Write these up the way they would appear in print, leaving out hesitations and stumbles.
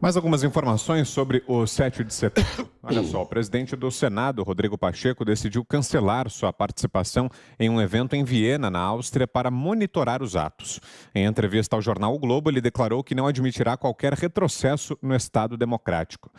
Mais algumas informações sobre o 7 de setembro. Olha só, o presidente do Senado, Rodrigo Pacheco, decidiu cancelar sua participação em um evento em Viena, na Áustria, para monitorar os atos. Em entrevista ao jornal O Globo, ele declarou que não admitirá qualquer retrocesso no Estado democrático.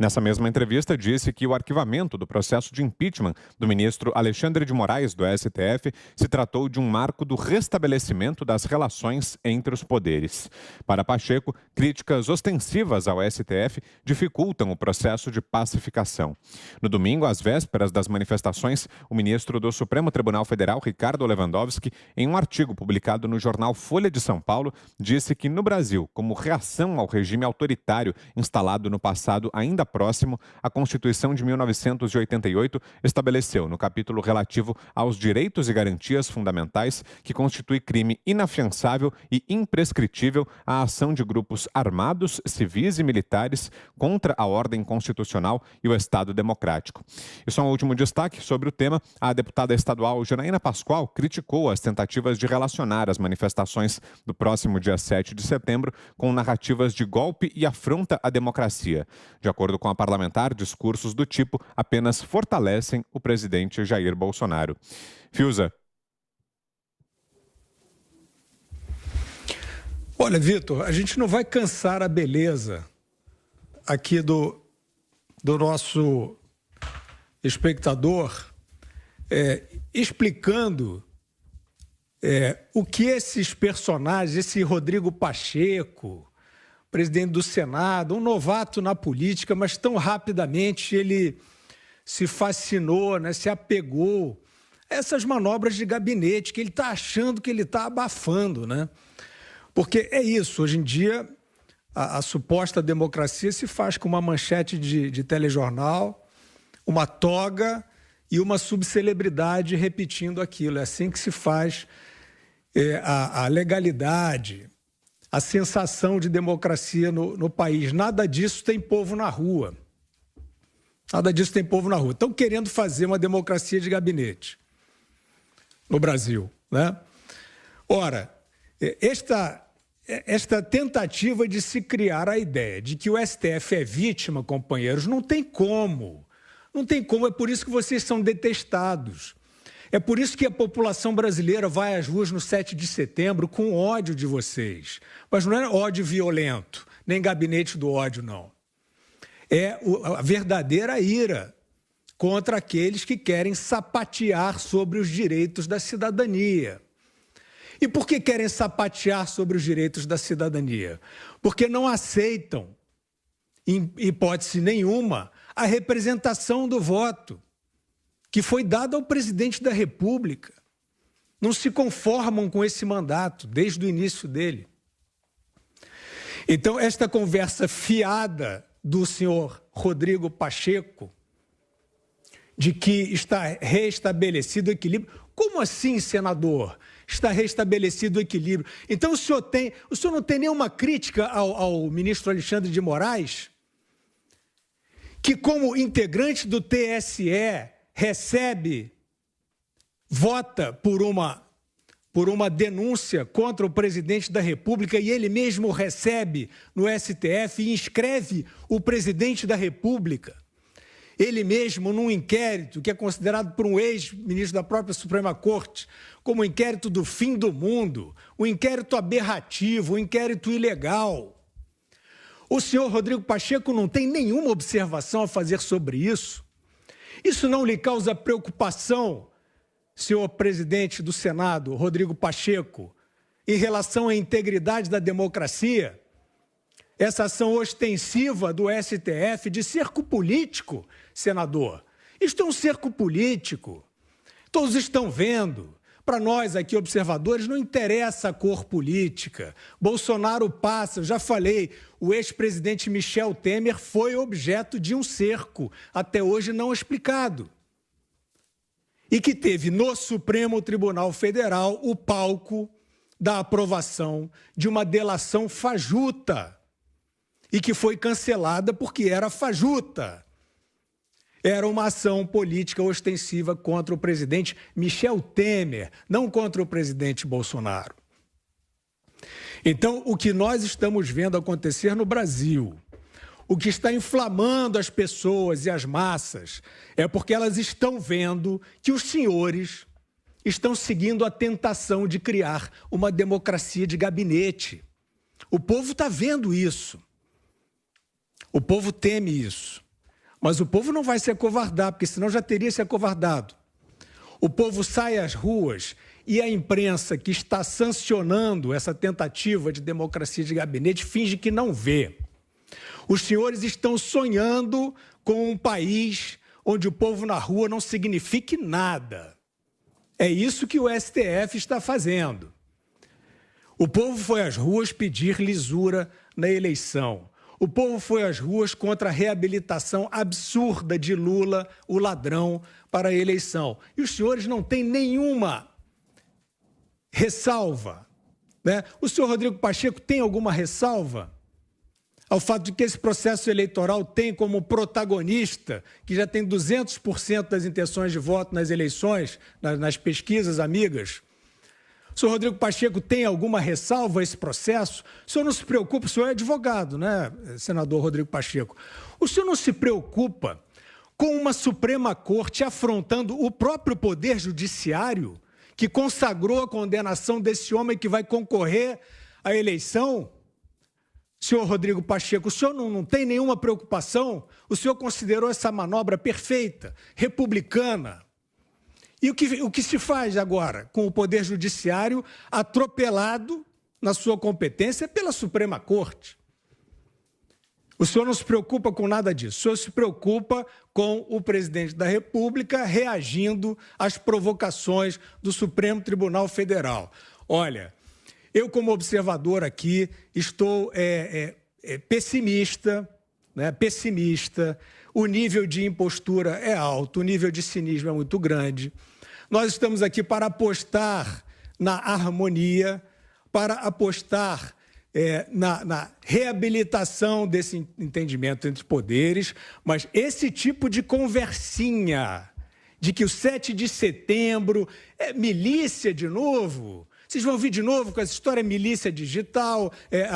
Nessa mesma entrevista, disse que o arquivamento do processo de impeachment do ministro Alexandre de Moraes, do STF, se tratou de um marco do restabelecimento das relações entre os poderes. Para Pacheco, críticas ostensivas ao STF dificultam o processo de pacificação. No domingo, às vésperas das manifestações, o ministro do Supremo Tribunal Federal, Ricardo Lewandowski, em um artigo publicado no jornal Folha de São Paulo, disse que no Brasil, como reação ao regime autoritário instalado no passado ainda próximo, a Constituição de 1988 estabeleceu, no capítulo relativo aos direitos e garantias fundamentais, que constitui crime inafiançável e imprescritível a ação de grupos armados, civis e militares contra a ordem constitucional e o Estado democrático. E só um último destaque sobre o tema: a deputada estadual Janaína Pascoal criticou as tentativas de relacionar as manifestações do próximo dia 7 de setembro com narrativas de golpe e afronta à democracia. De acordo com a parlamentar, discursos do tipo apenas fortalecem o presidente Jair Bolsonaro. Fiuza. Olha, Vitor, a gente não vai cansar a beleza aqui do nosso espectador explicando o que esses personagens, esse Rodrigo Pacheco, presidente do Senado, um novato na política, mas tão rapidamente ele se fascinou, né, se apegou a essas manobras de gabinete que ele está achando que ele está abafando, né? Porque é isso, hoje em dia a suposta democracia se faz com uma manchete de telejornal, uma toga e uma subcelebridade repetindo aquilo. É assim que se faz a legalidade, a sensação de democracia no país. Nada disso tem povo na rua. Nada disso tem povo na rua. Estão querendo fazer uma democracia de gabinete no Brasil, né? Ora, esta tentativa de se criar a ideia de que o STF é vítima, companheiros, não tem como. Não tem como, é por isso que vocês são detestados. É por isso que a população brasileira vai às ruas no 7 de setembro com ódio de vocês. Mas não é ódio violento, nem gabinete do ódio, não. É a verdadeira ira contra aqueles que querem sapatear sobre os direitos da cidadania. E por que querem sapatear sobre os direitos da cidadania? Porque não aceitam, em hipótese nenhuma, a representação do voto que foi dada ao presidente da República. Não se conformam com esse mandato desde o início dele. Então, esta conversa fiada do senhor Rodrigo Pacheco, de que está restabelecido o equilíbrio. Como assim, senador? Está restabelecido o equilíbrio. Então, o senhor não tem nenhuma crítica ao ministro Alexandre de Moraes, que, como integrante do TSE, vota por uma denúncia contra o presidente da República e ele mesmo recebe no STF e inscreve o presidente da República. Ele mesmo, num inquérito que é considerado por um ex-ministro da própria Suprema Corte como um inquérito do fim do mundo, um inquérito aberrativo, um inquérito ilegal. O senhor Rodrigo Pacheco não tem nenhuma observação a fazer sobre isso? Isso não lhe causa preocupação, senhor presidente do Senado, Rodrigo Pacheco, em relação à integridade da democracia? Essa ação ostensiva do STF de cerco político, senador. Isto é um cerco político. Todos estão vendo. Para nós aqui, observadores, não interessa a cor política. Bolsonaro passa, eu já falei, o ex-presidente Michel Temer foi objeto de um cerco, até hoje não explicado. E que teve no Supremo Tribunal Federal o palco da aprovação de uma delação fajuta. E que foi cancelada porque era fajuta. Era uma ação política ostensiva contra o presidente Michel Temer, não contra o presidente Bolsonaro. Então, o que nós estamos vendo acontecer no Brasil o que está inflamando as pessoas e as massas é porque elas estão vendo que os senhores estão seguindo a tentação de criar uma democracia de gabinete. O povo está vendo isso. O povo teme isso. Mas o povo não vai se acovardar, porque senão já teria se acovardado. O povo sai às ruas e a imprensa que está sancionando essa tentativa de democracia de gabinete finge que não vê. Os senhores estão sonhando com um país onde o povo na rua não signifique nada. É isso que o STF está fazendo. O povo foi às ruas pedir lisura na eleição. O povo foi às ruas contra a reabilitação absurda de Lula, o ladrão, para a eleição. E os senhores não têm nenhuma ressalva, né? O senhor Rodrigo Pacheco tem alguma ressalva ao fato de que esse processo eleitoral tem como protagonista, que já tem 200% das intenções de voto nas eleições, nas pesquisas amigas? O senhor Rodrigo Pacheco tem alguma ressalva a esse processo? O senhor não se preocupa, o senhor é advogado, né, senador Rodrigo Pacheco? O senhor não se preocupa com uma Suprema Corte afrontando o próprio Poder Judiciário, que consagrou a condenação desse homem que vai concorrer à eleição? Senhor Rodrigo Pacheco, o senhor não tem nenhuma preocupação? O senhor considerou essa manobra perfeita, republicana? E o que se faz agora com o Poder Judiciário atropelado na sua competência pela Suprema Corte? O senhor não se preocupa com nada disso. O senhor se preocupa com o presidente da República reagindo às provocações do Supremo Tribunal Federal. Olha, eu, como observador aqui, estou pessimista, né? Pessimista. O nível de impostura é alto, o nível de cinismo é muito grande. Nós estamos aqui para apostar na harmonia, para apostar na reabilitação desse entendimento entre poderes, mas esse tipo de conversinha de que o 7 de setembro é milícia de novo. Vocês vão vir de novo com essa história milícia digital,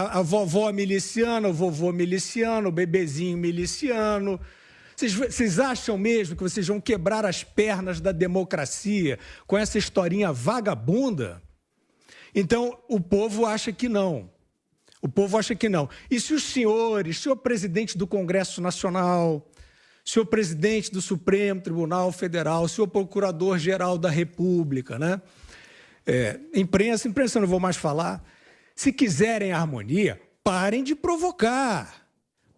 a vovó miliciana, o vovô miliciano, o bebezinho miliciano. Vocês acham mesmo que vocês vão quebrar as pernas da democracia com essa historinha vagabunda? Então, o povo acha que não. O povo acha que não. E se os senhores, senhor presidente do Congresso Nacional, senhor presidente do Supremo Tribunal Federal, senhor procurador-geral da República, né? Imprensa eu não vou mais falar. Se quiserem harmonia, parem de provocar.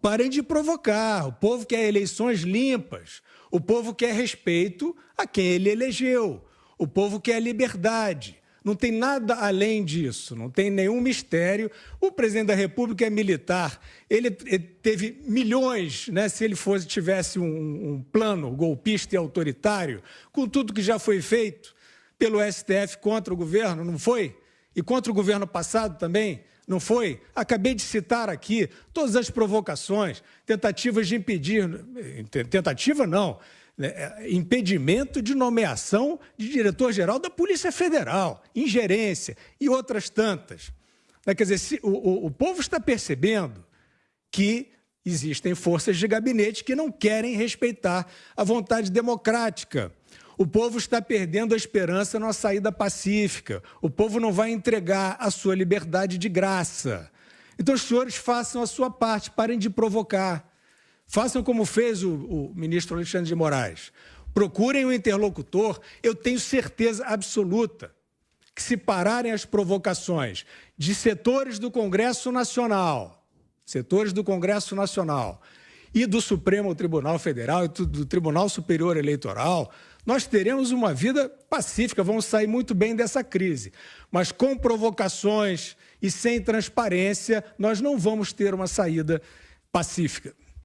Parem de provocar. O povo quer eleições limpas. O povo quer respeito a quem ele elegeu. O povo quer liberdade. Não tem nada além disso, não tem nenhum mistério. O presidente da República é militar, ele teve milhões, né, se ele tivesse um plano golpista e autoritário, com tudo que já foi feito pelo STF contra o governo, não foi? E contra o governo passado também, não foi? Acabei de citar aqui todas as provocações, tentativas de impedir, tentativa não, impedimento de nomeação de diretor-geral da Polícia Federal, ingerência e outras tantas. Quer dizer, o povo está percebendo que existem forças de gabinete que não querem respeitar a vontade democrática. O povo está perdendo a esperança numa saída pacífica. O povo não vai entregar a sua liberdade de graça. Então, os senhores façam a sua parte, parem de provocar. Façam como fez o ministro Alexandre de Moraes. Procurem um interlocutor. Eu tenho certeza absoluta que, se pararem as provocações de setores do Congresso Nacional e do Supremo Tribunal Federal e do Tribunal Superior Eleitoral, nós teremos uma vida pacífica, vamos sair muito bem dessa crise. Mas com provocações e sem transparência, nós não vamos ter uma saída pacífica.